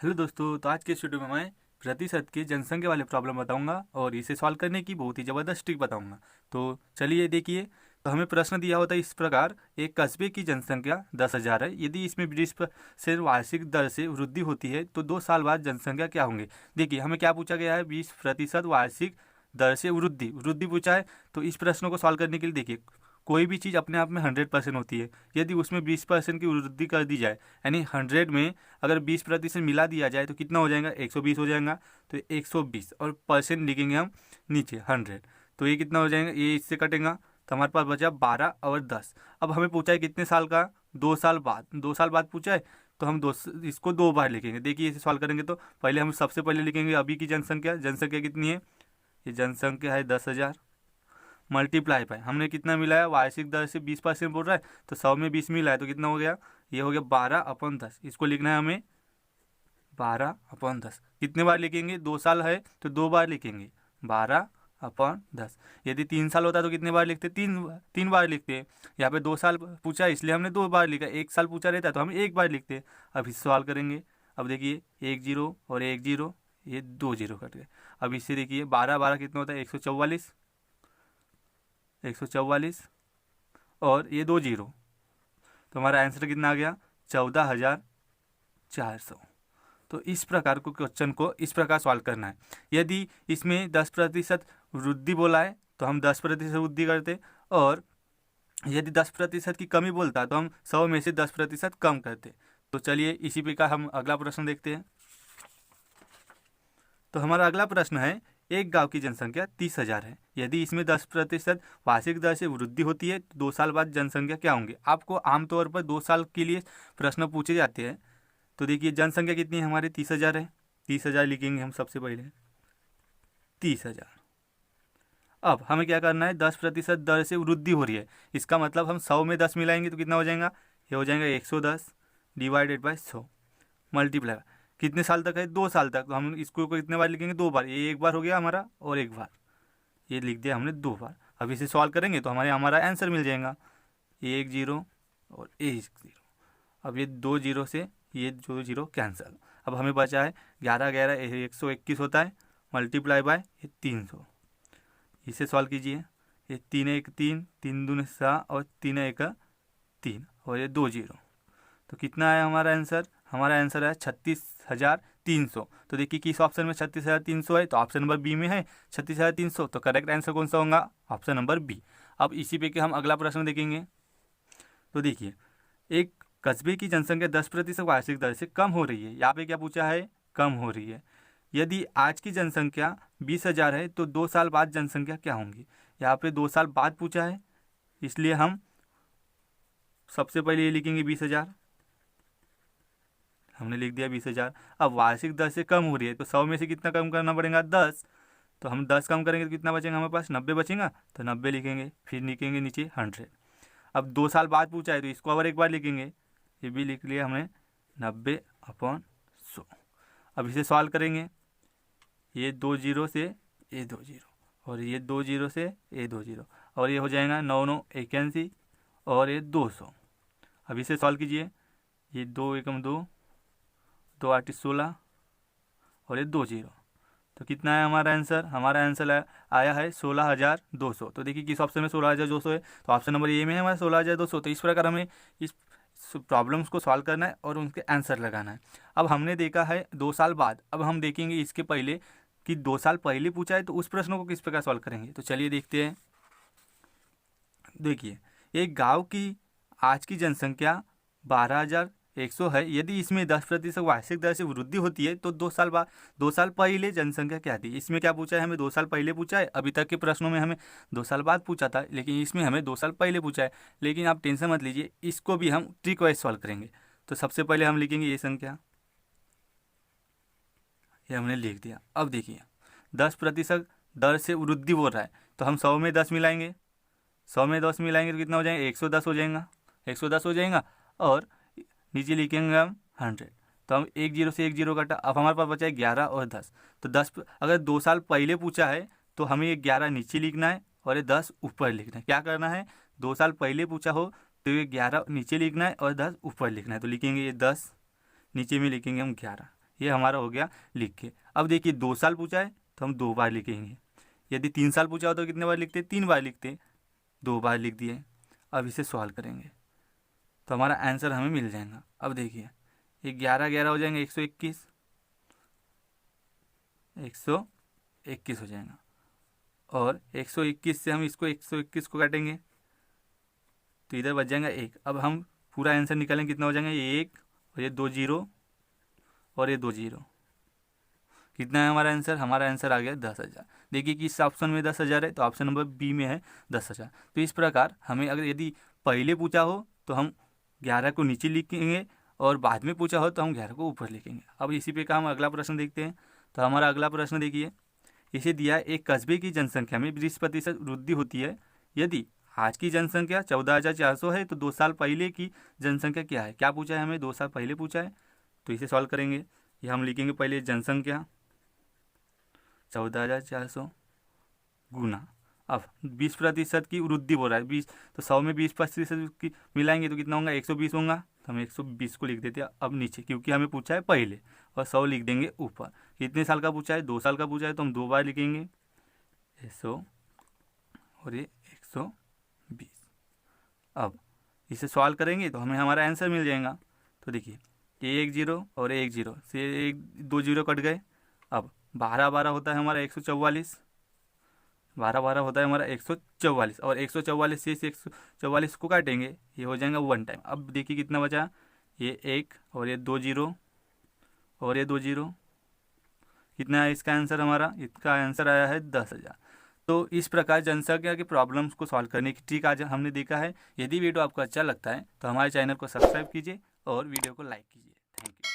Hello दोस्तों, तो आज के इस वीडियो में मैं प्रतिशत की जनसंख्या वाले प्रॉब्लम बताऊंगा और इसे सॉल्व करने की बहुत ही ज़बरदस्त ट्रिक बताऊंगा। तो चलिए देखिए। तो हमें प्रश्न दिया होता है इस प्रकार: एक कस्बे की जनसंख्या 10,000 है। यदि इसमें 20% वार्षिक दर से वृद्धि होती है तो 2 साल बाद जनसंख्या क्या होंगे। देखिए, हमें क्या पूछा गया है, 20% वार्षिक दर से वृद्धि वृद्धि पूछा है। तो इस प्रश्न को सॉल्व करने के लिए देखिए, कोई भी चीज़ अपने आप में 100% होती है। यदि उसमें 20% की वृद्धि कर दी जाए, यानी 100 में अगर 20% मिला दिया जाए तो कितना हो जाएगा, 120 हो जाएगा। तो 120 और परसेंट लिखेंगे हम नीचे 100। तो ये कितना हो जाएगा, ये इससे कटेगा। तो हमारे पास बचा 12 और 10। अब हमें पूछा है कितने साल का, 2 साल बाद। 2 साल बाद पूछा है तो हम इसको 2 बार लिखेंगे। देखिए, इसे सॉल्व करेंगे तो पहले हम सबसे पहले लिखेंगे अभी की जनसंख्या। जनसंख्या कितनी है, ये जनसंख्या है 10,000। मल्टीप्लाई बाय हमने कितना मिला है, वार्षिक दर से 20% बोल रहा है तो 100 में 20 मिला है तो कितना हो गया, ये हो गया 12/10। इसको लिखना है हमें 12/10। कितने बार लिखेंगे, 2 साल है तो 2 बार लिखेंगे 12/10। यदि 3 साल होता तो कितने बार लिखते, 3 बार लिखते हैं। यहाँ पे 2 साल पूछा है इसलिए हमने 2 बार लिखा। 1 साल पूछा रहता तो हम 1 बार लिखते। अब इस सवाल करेंगे। अब देखिए, 1 0 और 1 0, ये 2 0 कट गए। अब इससे देखिए 12 12 कितना होता है, 144। 144 और ये 2 0, तो हमारा आंसर कितना आ गया, 14,400। तो इस प्रकार को क्वेश्चन को इस प्रकार सॉल्व करना है। यदि इसमें 10% वृद्धि बोला है तो हम 10% वृद्धि करते, और यदि 10% की कमी बोलता तो हम 100 में से 10% कम करते। तो चलिए इसी प्रकार हम अगला प्रश्न देखते हैं। तो हमारा अगला प्रश्न है, एक गांव की जनसंख्या 30,000 है। यदि इसमें 10% वार्षिक दर से वृद्धि होती है तो 2 साल बाद जनसंख्या क्या होंगे। आपको आमतौर पर 2 साल के लिए प्रश्न पूछे जाते हैं। तो देखिए, जनसंख्या कितनी है हमारी, 30,000 है। 30,000 लिखेंगे हम सबसे पहले, 30,000। अब हमें क्या करना है, 10% दर से वृद्धि हो रही है। इसका मतलब हम 100 में 10 मिलाएंगे तो कितना हो जाएगा, ये हो जाएगा 110 डिवाइडेड बाय 100 मल्टीप्लाई। कितने साल तक है, 2 साल तक। तो हम इसको कितने बार लिखेंगे, 2 बार। ये एक बार हो गया हमारा और एक बार, ये लिख दिया हमने 2 बार। अब इसे सॉल्व करेंगे तो हमारा आंसर मिल जाएगा, 1 0 और 1 0। अब ये 2 0 से ये 2 0 कैंसिल। अब हमें बचा है 11 11 121 होता है, मल्टीप्लाई बाय ये 300। इसे सॉल्व कीजिए। ये 3 1 3, 3 दूनी 6 और 3 1 3 और ये 2 0। तो कितना है हमारा आंसर, हमारा आंसर है 36,300। तो देखिए किस ऑप्शन में 36,300 है, तो ऑप्शन नंबर बी में है 36,300। तो करेक्ट आंसर कौन सा होगा, ऑप्शन नंबर बी। अब इसी पे के हम अगला प्रश्न देखेंगे। तो देखिए, एक कस्बे की जनसंख्या 10% वार्षिक दर से कम हो रही है। यहाँ पे क्या पूछा है, कम हो रही है। यदि आज की जनसंख्या 20,000 है तो 2 साल बाद जनसंख्या क्या होंगी। यहाँ पे 2 साल बाद पूछा है इसलिए हम सबसे पहले ये लिखेंगे 20,000। हमने लिख दिया 20,000। अब वार्षिक दर से कम हो रही है तो 100 में से कितना कम करना पड़ेगा, 10। तो हम 10 कम करेंगे तो कितना बचेगा हमारे पास, 90 बचेगा। तो 90 लिखेंगे, फिर लिखेंगे नीचे 100। अब 2 साल बाद पूछा है तो इसको और एक बार लिखेंगे, ये भी लिख लिया हमने, 90/100। अब इसे सॉल्व करेंगे। ये 2 0 से ये 2 0 और ये 2 0 से ये 2 0, और ये हो जाएगा 9 9 81 और ये 200। अब इसे सॉल्व कीजिए। ये 2 एकम 2, 2 8 16 और ये 2 0। तो कितना है हमारा आंसर, हमारा आंसर आया है 16,200। तो देखिए किस ऑप्शन में 16,200 है, तो ऑप्शन नंबर ए में है हमारा 16,200। तो इस प्रकार हमें इस प्रॉब्लम्स को सॉल्व करना है और उनके आंसर लगाना है। अब हमने देखा है 2 साल बाद, अब हम देखेंगे इसके पहले कि 2 साल पहले पूछा है तो उस प्रश्न को किस प्रकार सॉल्व करेंगे। तो चलिए देखते हैं। देखिए, एक गांव की आज की जनसंख्या 12,100 है। यदि इसमें 10% वार्षिक दर से वृद्धि होती है तो 2 साल बाद, 2 साल पहले जनसंख्या क्या थी। इसमें क्या पूछा है, हमें 2 साल पहले पूछा है। अभी तक के प्रश्नों में हमें 2 साल बाद पूछा था, लेकिन इसमें हमें 2 साल पहले पूछा है। लेकिन आप टेंशन मत लीजिए, इसको भी हम ट्रिक वाइज सॉल्व करेंगे। तो सबसे पहले हम लिखेंगे ये संख्या, ये हमने लिख दिया। अब देखिए, 10% दर से वृद्धि बोल रहा है तो हम 100 में 10 मिलाएंगे। 100 में 10 मिलाएंगे तो कितना हो जाएगा, 110 हो जाएगा। 110 हो जाएगा और नीचे लिखेंगे हम 100। तो हम 1 0 से 1 0 कटा। अब हमारे पास बचा है 11 और 10। तो 10 अगर 2 साल पहले पूछा है तो हमें ये 11 नीचे लिखना है और ये 10 ऊपर लिखना है। क्या करना है, 2 साल पहले पूछा हो तो ये 11 नीचे लिखना है और 10 ऊपर लिखना है। तो लिखेंगे ये 10, नीचे में लिखेंगे हम 11। ये हमारा हो गया लिख के। अब देखिए 2 साल पूछा है तो हम 2 बार लिखेंगे। यदि 3 साल पूछा हो तो कितने बार लिखते, 3 बार लिखते, 2 बार लिख दिए। अब इसे सॉल्व करेंगे तो हमारा आंसर हमें मिल जाएगा। अब देखिए ये 11 11 हो जाएंगे 121, 121 हो जाएगा। और 121 से हम इसको 121 को काटेंगे तो इधर बच जाएगा 1। अब हम पूरा आंसर निकालेंगे, कितना हो जाएगा, ये 1 और ये 2 जीरो और ये 2 जीरो। कितना है हमारा आंसर, हमारा आंसर आ गया 10,000। देखिए कि इस ऑप्शन में 10,000 है तो ऑप्शन नंबर बी में है 10,000। तो इस प्रकार हमें अगर यदि पहले पूछा हो तो हम 11 को नीचे लिखेंगे और बाद में पूछा हो तो हम 11 को ऊपर लिखेंगे। अब इसी पे का हम अगला प्रश्न देखते हैं। तो हमारा अगला प्रश्न देखिए, इसे दिया है एक कस्बे की जनसंख्या में 20% वृद्धि होती है। यदि आज की जनसंख्या 14,400 है तो 2 साल पहले की जनसंख्या क्या है। क्या पूछा है हमें, 2 साल पहले पूछा है। तो इसे सॉल्व करेंगे। ये हम लिखेंगे पहले जनसंख्या 14,400 गुना, अब 20% की वृद्धि हो रहा है 20, तो 100 में 20% की मिलाएंगे तो कितना होगा, 120 होगा। तो हम 120 को लिख देते हैं अब नीचे, क्योंकि हमें पूछा है पहले, और 100 लिख देंगे ऊपर। कितने साल का पूछा है, 2 साल का पूछा है तो हम 2 बार लिखेंगे 100 और ये 120। अब इसे सॉल्व करेंगे तो हमें हमारा आंसर मिल जाएगा। तो देखिए ये 1 जीरो और 1 जीरो से 2 जीरो कट गए। अब 12 12 होता है हमारा 144, 12 12 होता है हमारा 144, और 144 से इस 144 को काटेंगे, ये हो जाएगा 1 टाइम। अब देखिए कितना बचा, ये 1 और ये 2 जीरो और ये 2 जीरो। कितना है इसका आंसर, हमारा इसका आंसर आया है 10,000। तो इस प्रकार जनसंख्या के प्रॉब्लम्स को सॉल्व करने की ट्रिक आज हमने देखा है। यदि वीडियो आपको अच्छा लगता है तो हमारे चैनल को सब्सक्राइब कीजिए और वीडियो को लाइक कीजिए। Thank you.